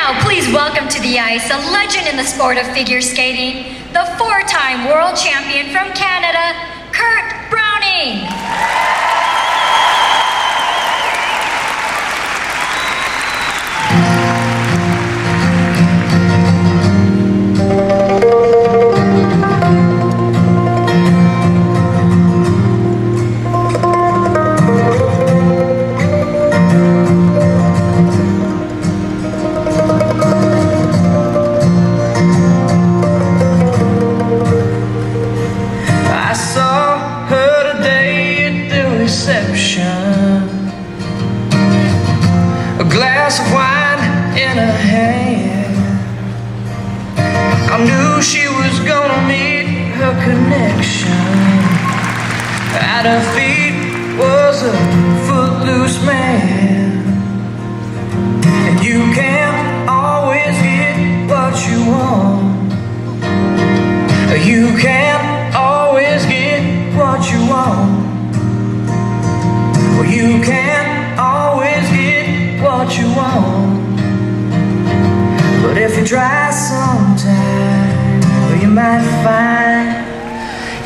Now, please welcome to the ice a legend in the sport of figure skating, the four-time world champion from Canada, Kurt Browning. A glass of wine in her hand. I knew she was gonna meet her connection. At her feet was a footloose man. And you can't always get what you want. You can't always get what you want. Well, you can't always get what you want. But if you try sometime, well, you might find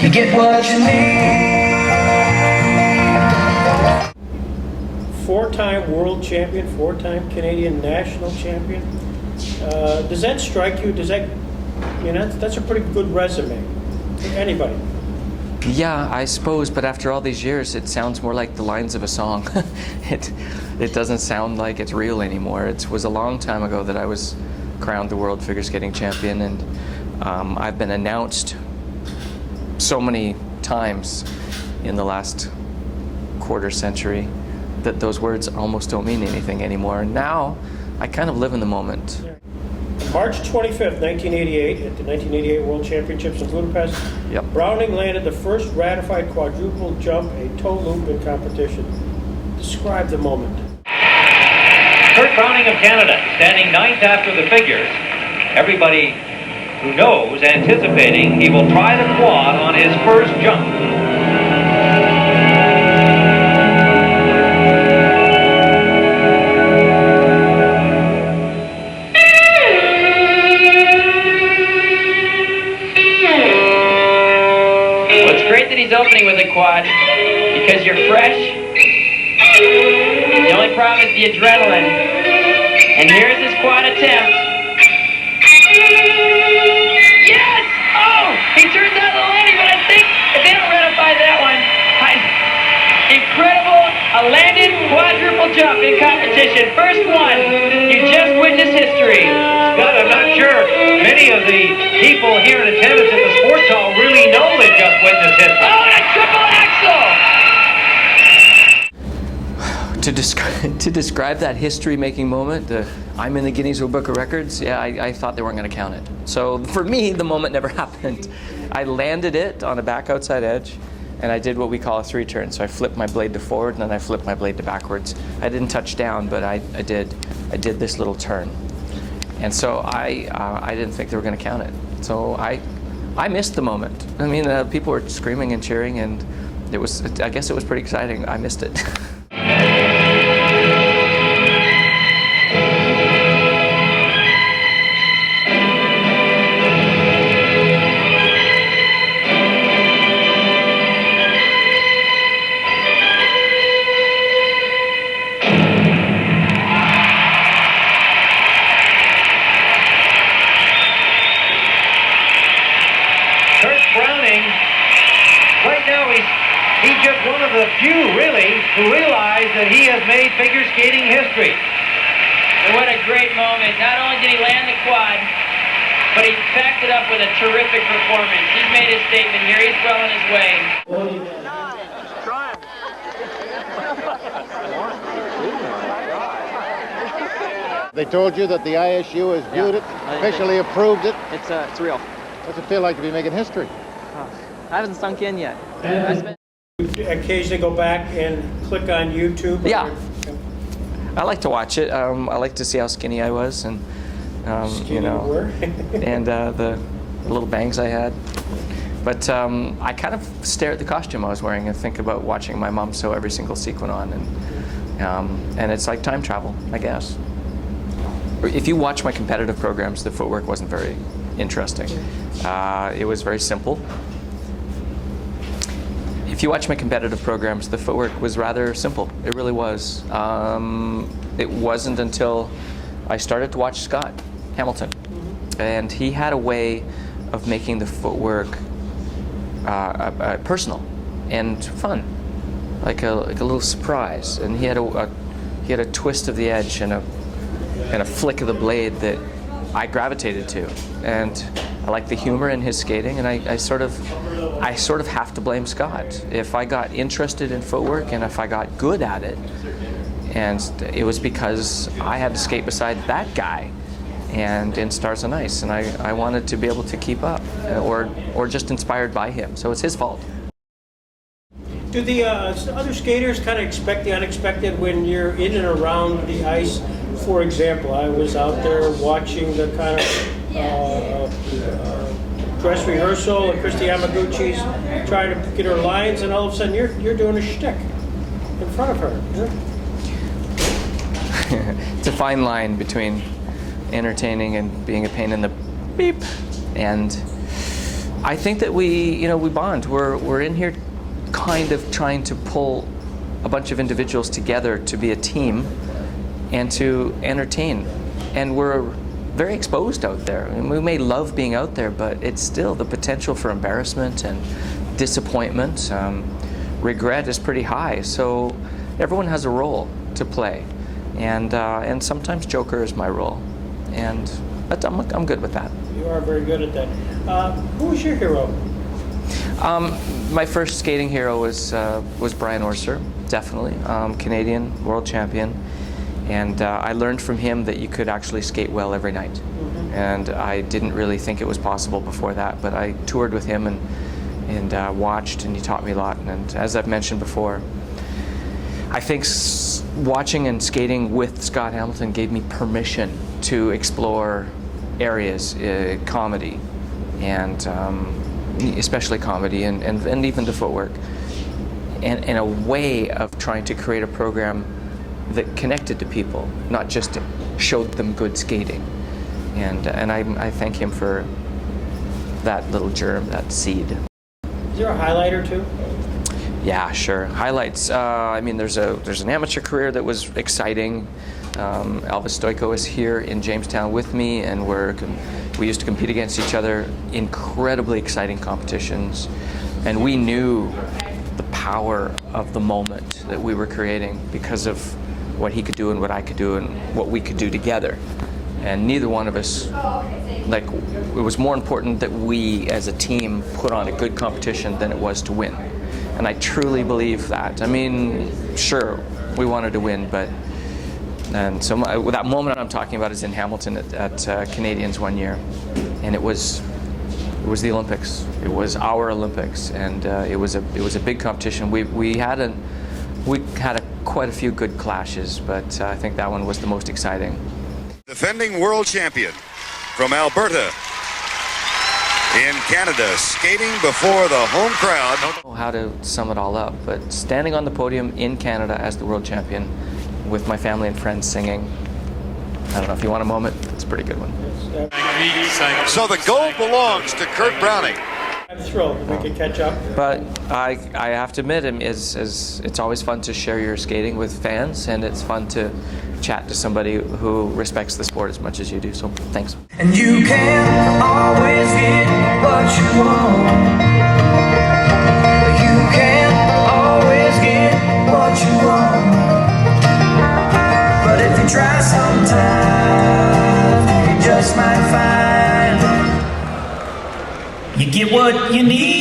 you get what you need. Four-time world champion, four-time Canadian national champion. Does that strike you? Does that, that's a pretty good resume for anybody. Yeah, I suppose, but after all these years, it sounds more like the lines of a song. It doesn't sound like it's real anymore. It was a long time ago that I was crowned the world figure skating champion, and I've been announced so many times in the last quarter century that those words almost don't mean anything anymore. Now, I kind of live in the moment. March 25th, 1988, at the 1988 World Championships in Budapest, Yep. Browning landed the first ratified quadruple jump, a toe loop in competition. Describe the moment. Kurt Browning of Canada, standing ninth after the figures. Everybody who knows, anticipating he will try the quad on his first jump. He's opening with a quad because you're fresh. The only problem is the adrenaline. And here's his quad attempt. Yes! Oh! He turns out the landing, but I think if they don't ratify that one, incredible, a landed quadruple jump in competition. First one. You just witnessed history. Scott, I'm not sure many of the people here in attendance at the sports hall really know they just witnessed history. Oh, and a triple axel! To describe that history-making moment, I'm in the Guinness Book of Records, yeah, I thought they weren't going to count it. So for me, the moment never happened. I landed it on a back outside edge, and I did what we call a three-turn. So I flipped my blade to forward, and then I flipped my blade to backwards. I didn't touch down, but I did this little turn. And so I didn't think they were going to count it. So I missed the moment. I mean, people were screaming and cheering, and I guess it was pretty exciting. I missed it. He's just one of the few, really, who realize that he has made figure skating history. And what a great moment. Not only did he land the quad, but he backed it up with a terrific performance. He's made his statement here. He's well on his way. They told you that the ISU has viewed it, officially approved it. It's real. What's it feel like to be making history? I haven't sunk in yet. Occasionally go back and click on YouTube? Yeah. I like to watch it. I like to see how skinny I was, and and the little bangs I had. But I kind of stare at the costume I was wearing and think about watching my mom sew every single sequin on, and it's like time travel, I guess. if you watch my competitive programs, the footwork wasn't very interesting. It was very simple. If you watch my competitive programs, the footwork was rather simple. It really was. It wasn't until I started to watch Scott Hamilton, and he had a way of making the footwork personal and fun, like a little surprise. And he had a twist of the edge and a flick of the blade that I gravitated to, and I like the humor in his skating. And I sort of have to blame Scott. If I got interested in footwork and if I got good at it, and it was because I had to skate beside that guy and in Stars on Ice, and I wanted to be able to keep up, or just inspired by him. So it's his fault. Do the other skaters kind of expect the unexpected when you're in and around the ice? For example, I was out there watching the kind of dress rehearsal, and Christy Yamaguchi's trying to get her lines, and all of a sudden you're doing a shtick in front of her. Yeah? It's a fine line between entertaining and being a pain in the beep. And I think that we bond. We're in here kind of trying to pull a bunch of individuals together to be a team and to entertain. And we're very exposed out there. I mean, we may love being out there, but it's still the potential for embarrassment and disappointment. Regret is pretty high. So everyone has a role to play. And sometimes Joker is my role. And I'm good with that. You are very good at that. Who was your hero? My first skating hero was Brian Orser, definitely, Canadian world champion, and I learned from him that you could actually skate well every night. Mm-hmm. And I didn't really think it was possible before that, but I toured with him and watched, and he taught me a lot. And as I've mentioned before, I think watching and skating with Scott Hamilton gave me permission to explore areas, comedy, and especially comedy, and even the footwork, and a way of trying to create a program that connected to people, not just showed them good skating. And I thank him for that little germ, that seed. Is there a highlight or two? Yeah, sure. Highlights. I mean, there's an amateur career that was exciting. Elvis Stoico is here in Jamestown with me, and we used to compete against each other. Incredibly exciting competitions, and we knew the power of the moment that we were creating because of what he could do and what I could do and what we could do together. And neither one of us, it was more important that we as a team put on a good competition than it was to win. And I truly believe that. I mean, sure, we wanted to win, and so that moment I'm talking about is in Hamilton at Canadians one year, and it was the Olympics. It was our Olympics, and it was a big competition. We had quite a few good clashes, but I think that one was the most exciting. Defending world champion from Alberta in Canada, skating before the home crowd. I don't know how to sum it all up, but standing on the podium in Canada as the world champion with my family and friends singing. I don't know if you want a moment. It's a pretty good one. So the gold belongs to Kurt Browning. I'm thrilled we could catch up. But I have to admit, it's always fun to share your skating with fans, and it's fun to chat to somebody who respects the sport as much as you do. So thanks. And you can't always get what you want. You can't always get what you want. But if you try sometimes, you just might find you get what you need.